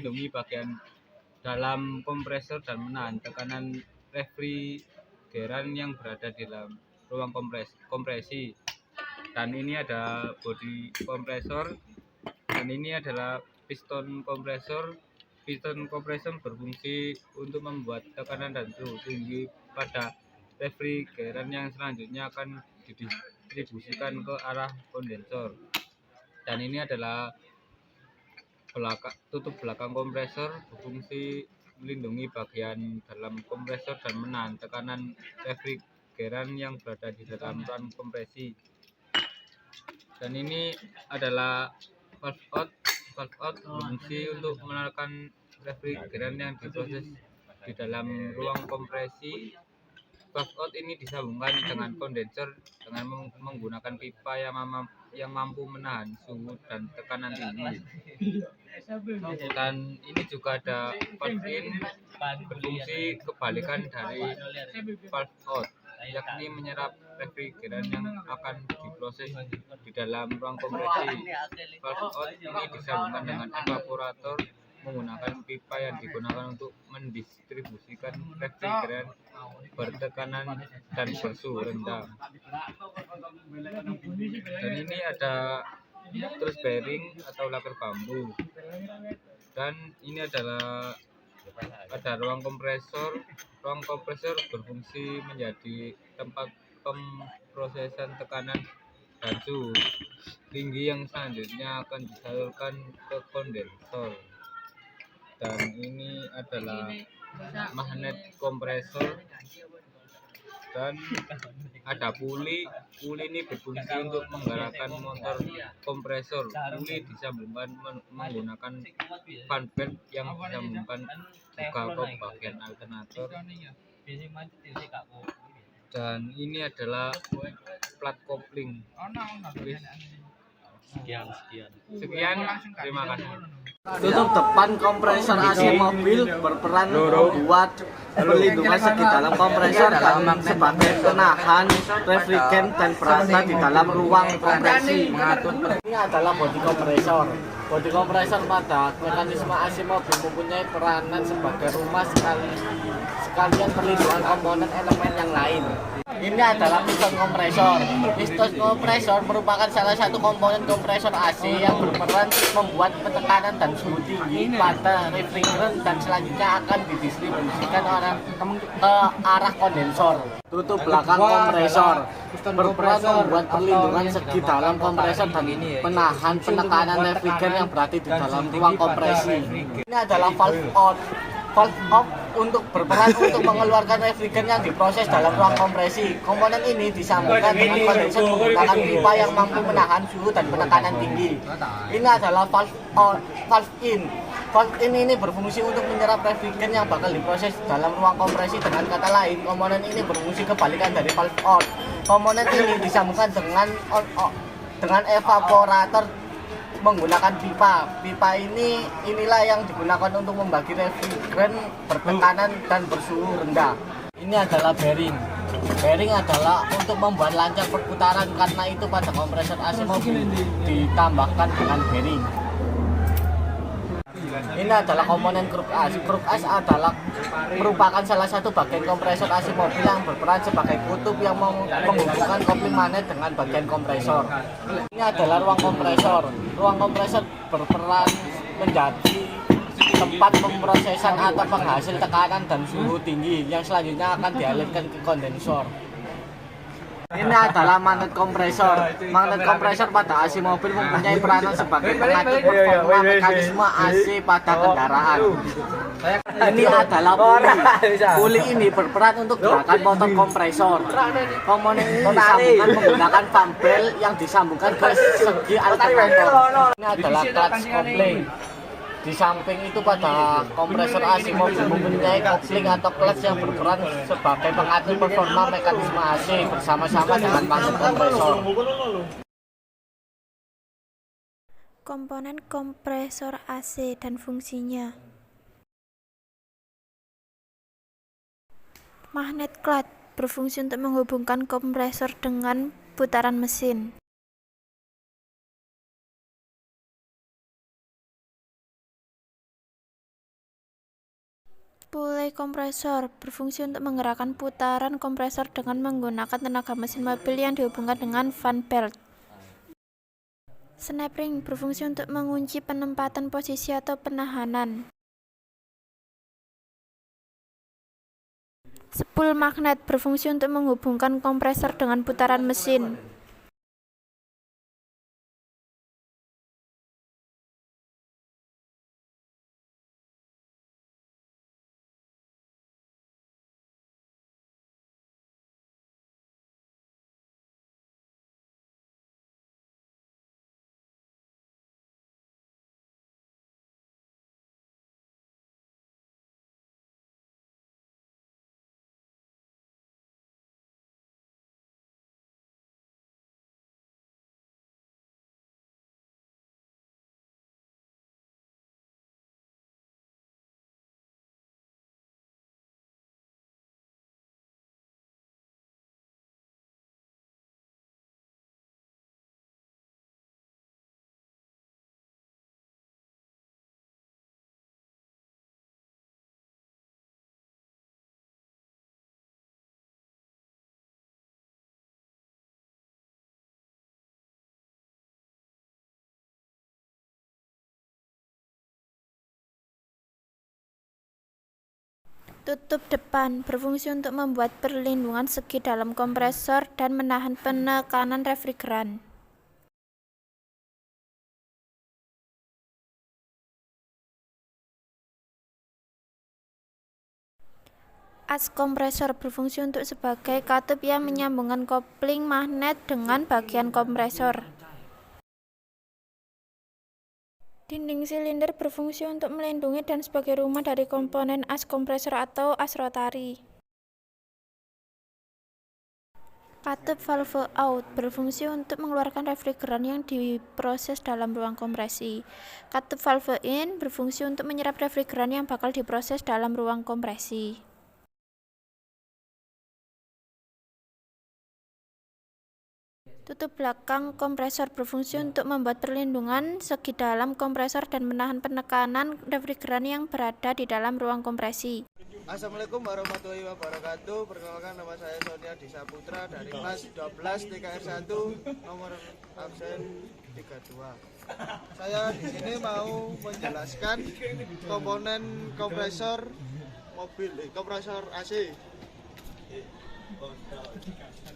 melindungi bagian dalam kompresor dan menahan tekanan refrigeran yang berada di dalam ruang kompresi. Dan ini ada bodi kompresor, dan ini adalah piston kompresor. Piston kompresor berfungsi untuk membuat tekanan dan suhu tinggi pada refrigeran yang selanjutnya akan didistribusikan ke arah kondensor. Dan ini adalah tutup belakang kompresor, berfungsi melindungi bagian dalam kompresor dan menahan tekanan refrigeran yang berada di dalam ruang kompresi. Dan ini adalah valve out. Valve out berfungsi untuk menekan refrigeran yang diproses di dalam ruang kompresi. Valve out ini disambungkan dengan kondensor dengan menggunakan pipa yang mampu menahan suhu dan tekanan tinggi. Dan ini juga ada valve in, berfungsi kebalikan dari valve out, yakni menyerap refrigeran yang akan diproses di dalam ruang kompresi. Valve out ini disambungkan dengan evaporator menggunakan pipa yang digunakan untuk mendistribusikan refrigeran bertekanan dan bersuhu rendah. Dan ini ada terus bearing atau laker bambu. Dan ini adalah ada ruang kompresor. Ruang kompresor berfungsi menjadi tempat pemrosesan tekanan dan suhu tinggi yang selanjutnya akan disalurkan ke kondensor. Dan ini adalah magnet kompresor. Dan ada puli. Puli ini berfungsi untuk menggerakkan motor kompresor. Puli disambungkan menggunakan fan belt yang disambungkan juga ke bagian alternator. Dan ini adalah plat kopling. Sekian, terima kasih. Tutup depan kompresor AC mobil berperan membuat perlindungan segi dalam kompresor dan sebagai penahan refrigeran dan perasa di dalam ruang kompresi. Ini adalah bodi kompresor. Bodi kompresor pada mekanisme AC mobil mempunyai peranan sebagai rumah sekalian perlindungan komponen elemen yang lain. Ini adalah piston kompresor. Piston kompresor merupakan salah satu komponen kompresor AC yang berperan membuat tekanan dan suhu tinggi pada refrigeran dan selanjutnya akan didistribusikan ke arah kondensor. Tutup belakang kompresor berperan membuat perlindungan segi dalam kompresor dan menahan penekanan refrigeran yang berada di dalam ruang kompresi. Ini adalah valve out. Valve off untuk berperan untuk mengeluarkan refrigeran yang diproses dalam ruang kompresi. Komponen ini disambungkan dengan kondensor menggunakan pipa yang mampu menahan suhu dan penekanan tinggi. Ini adalah valve in. Valve in ini berfungsi untuk menyerap refrigeran yang bakal diproses dalam ruang kompresi. Dengan kata lain, komponen ini berfungsi kebalikan dari valve out. Komponen ini disambungkan dengan evaporator menggunakan pipa. Pipa inilah yang digunakan untuk membagi refrigeran bertekanan dan bersuhu rendah. Ini adalah bearing. Bearing adalah untuk membuat lancar perputaran, karena itu pada kompresor AC mobil ditambahkan dengan bearing. Ini adalah komponen kruk as. Kruk as adalah merupakan salah satu bagian kompresor AC mobil yang berperan sebagai kutub yang menghubungkan kopling magnet dengan bagian kompresor. Ini adalah ruang kompresor. Ruang kompresor berperan menjadi tempat pemrosesan atau penghasil tekanan dan suhu tinggi yang selanjutnya akan dialirkan ke kondensor. Ini adalah magnet kompresor. Magnet kompresor pada AC mobil mempunyai peranan sebagai pengatur performa mekanisme AC pada kendaraan. Ini adalah puli. Puli ini berperan untuk gerakan motor kompresor. Komponen ini disambungkan menggunakan fan belt yang disambungkan ke segi alternator. Ini adalah clutch coupling. Di samping itu pada kompresor AC mobil mempunyai kopling atau clutch yang berperan sebagai pengatur performa mekanisme AC bersama-sama dengan magnet kompresor. Komponen kompresor AC dan fungsinya. Magnet clutch berfungsi untuk menghubungkan kompresor dengan putaran mesin. Relay kompresor berfungsi untuk menggerakkan putaran kompresor dengan menggunakan tenaga mesin mobil yang dihubungkan dengan fan belt. Snap ring berfungsi untuk mengunci penempatan posisi atau penahanan. Spool magnet berfungsi untuk menghubungkan kompresor dengan putaran mesin. Tutup depan berfungsi untuk membuat perlindungan segi dalam kompresor dan menahan penekanan refrigeran. As kompresor berfungsi untuk sebagai katup yang menyambungkan kopling magnet dengan bagian kompresor. Dinding silinder berfungsi untuk melindungi dan sebagai rumah dari komponen as kompresor atau as rotari. Katup valve out berfungsi untuk mengeluarkan refrigeran yang diproses dalam ruang kompresi. Katup valve in berfungsi untuk menyerap refrigeran yang bakal diproses dalam ruang kompresi. Tutup belakang kompresor berfungsi untuk membuat perlindungan segi dalam kompresor dan menahan penekanan refrigeran yang berada di dalam ruang kompresi. Assalamualaikum warahmatullahi wabarakatuh. Perkenalkan, nama saya Sonia Disa Putra dari kelas 12 TKR 1 nomor absen 32. Saya di sini mau menjelaskan komponen kompresor mobil, kompresor AC.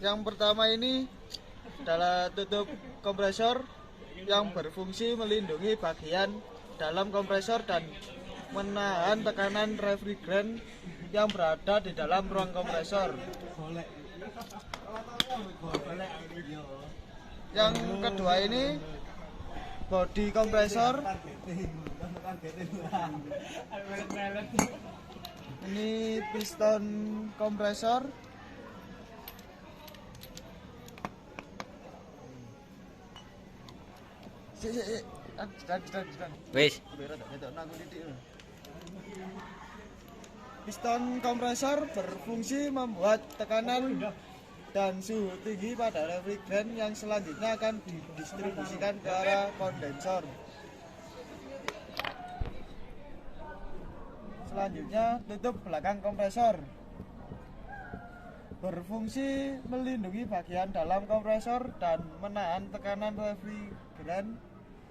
Yang pertama ini adalah tutup kompresor yang berfungsi melindungi bagian dalam kompresor dan menahan tekanan refrigeran yang berada di dalam ruang kompresor. Yang kedua ini bodi kompresor. Ini piston kompresor. Wis. Piston kompresor berfungsi membuat tekanan dan suhu tinggi pada refrigeran yang selanjutnya akan didistribusikan ke arah kondensor. Selanjutnya, tutup belakang kompresor berfungsi melindungi bagian dalam kompresor dan menahan tekanan refrigeran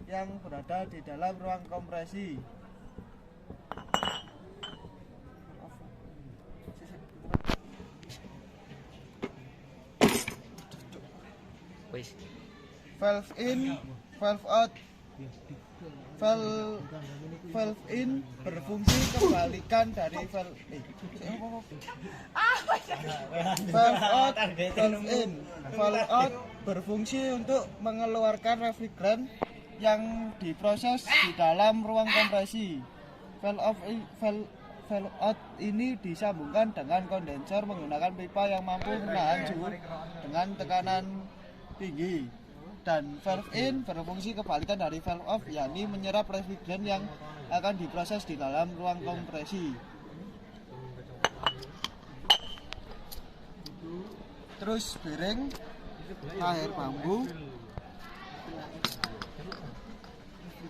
yang berada di dalam ruang kompresi. Valve in, valve out. Valve in berfungsi kebalikan dari valve out. Valve in, valve out berfungsi untuk mengeluarkan refrigeran yang diproses di dalam ruang kompresi. Valve out ini disambungkan dengan kondensor menggunakan pipa yang mampu menahan suhu dengan tekanan tinggi. Dan valve in berfungsi kebalikan dari valve off, yakni menyerap refrigeran yang akan diproses di dalam ruang kompresi. Terus bearing, air bambu,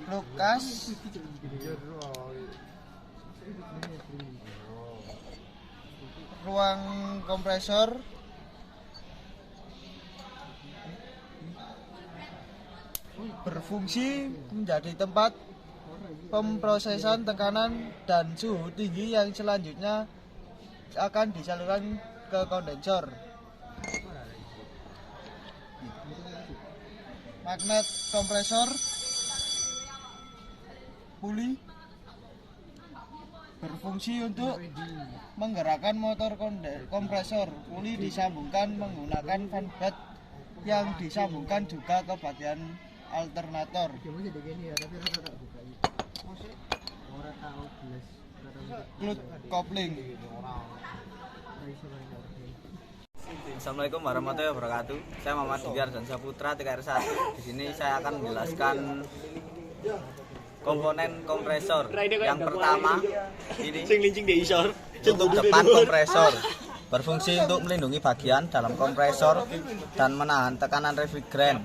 lukas, ruang kompresor berfungsi menjadi tempat pemrosesan tekanan dan suhu tinggi yang selanjutnya akan disalurkan ke kondensor. Magnet kompresor puli berfungsi untuk menggerakkan motor kompresor. Puli disambungkan menggunakan fan bed yang disambungkan juga ke bagian alternator. Clutch coupling. Assalamualaikum warahmatullahi wabarakatuh. Saya Muhammad Diar dan Saputra TKR1. Di sini saya akan menjelaskan komponen kompresor. Yang pertama ini tutup depan kompresor, berfungsi untuk melindungi bagian dalam kompresor dan menahan tekanan refrigeran.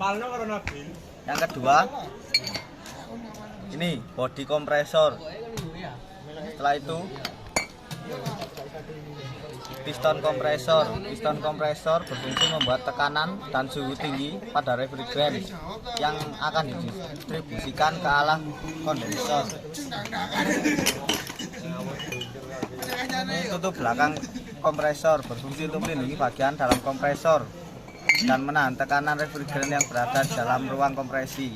Yang kedua ini bodi kompresor. Setelah itu piston kompresor. Piston kompresor berfungsi membuat tekanan dan suhu tinggi pada refrigeran yang akan didistribusikan ke arah kondensor. Tutup belakang kompresor berfungsi untuk melindungi bagian dalam kompresor dan menahan tekanan refrigeran yang berada di dalam ruang kompresi.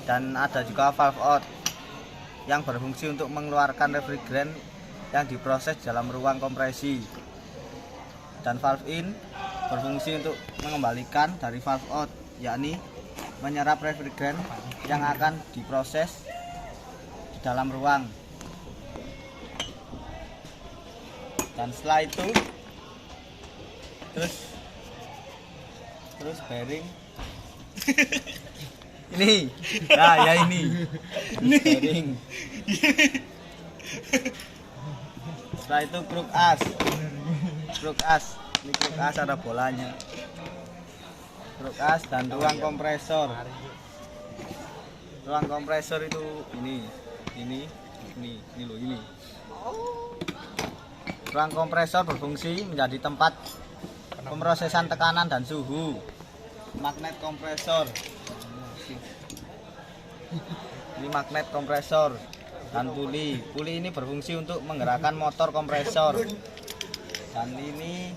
Dan ada juga valve out yang berfungsi untuk mengeluarkan refrigeran yang diproses dalam ruang kompresi. Dan valve in berfungsi untuk mengembalikan dari valve out, yakni menyerap refrigeran yang akan diproses di dalam ruang. Dan setelah itu terus bearing ini, nah ya ini bearing. Setelah itu kruk as, ini kruk as ada bolanya, kruk as dan ruang kompresor. Ruang kompresor itu ini loh ini. Ruang kompresor berfungsi menjadi tempat pemrosesan tekanan dan suhu. Magnet kompresor. Ini magnet kompresor dan puli. Puli ini berfungsi untuk menggerakkan motor kompresor. Dan ini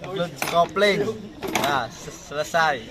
clutch coupling. Nah, selesai.